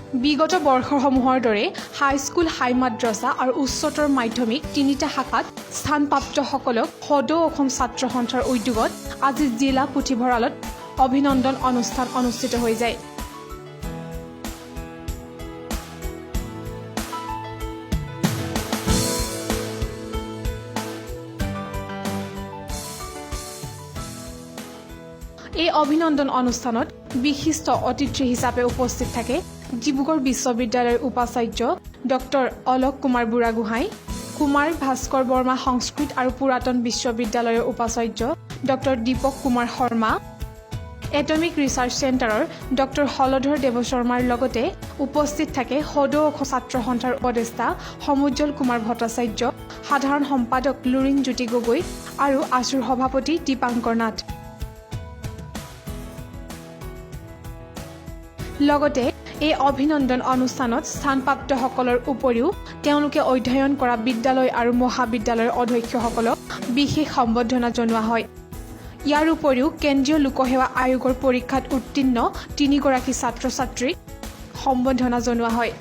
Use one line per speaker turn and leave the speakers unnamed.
বিগত বৰ্ষসমূহৰ দৰে হাইস্কুল, হাই মাদ্ৰাছা আৰু উচ্চতৰ মাধ্যমিক তিনিটা শাখাত স্থানপ্ৰাপ্তসকলক সদৌ অসম ছাত্ৰ সন্থাৰ উদ্যোগত আজি জিলা পুথিভঁৰালত অভিনন্দন অনুষ্ঠান অনুষ্ঠিত হৈ যায়। এই অভিনন্দন অনুষ্ঠানত বিশিষ্ট অতিথি হিচাপে উপস্থিত থাকে ডিব্ৰুগড় বিশ্ববিদ্যালয়ৰ উপাচাৰ্য ডক্টৰ অলোক কুমাৰ বুঢ়াগোহাঁই, কুমাৰ ভাস্কৰ বৰ্মা সংস্কৃত আৰু পুৰাতন বিশ্ববিদ্যালয়ৰ উপাচাৰ্য doctor Dipak Kumar Sharma, atomic research চেণ্টাৰৰ ডক্টৰ হলধৰ দেৱ শৰ্মাৰ লগতে উপস্থিত থাকে সদৌ অসম ছাত্ৰ সন্থাৰ উপদেষ্টা সমুজ্জ্বল কুমাৰ ভট্টাচাৰ্য, সাধাৰণ সম্পাদক লুৰিণজ্যোতি গগৈ আৰু আছুৰ সভাপতি দীপাংকৰ নাথ। লগতে এই অভিনন্দন অনুষ্ঠানত স্থানপ্ৰাপ্তসকলৰ উপৰিও তেওঁলোকে অধ্যয়ন কৰা বিদ্যালয় আৰু মহাবিদ্যালয়ৰ অধ্যক্ষসকলক বিশেষ সম্বৰ্ধনা জনোৱা হয়। ইয়াৰ উপৰিও কেন্দ্ৰীয় লোকসেৱা আয়োগৰ পৰীক্ষাত উত্তীৰ্ণ 3গৰাকী ছাত্ৰ ছাত্ৰীক সম্বৰ্ধনা জনোৱা হয়।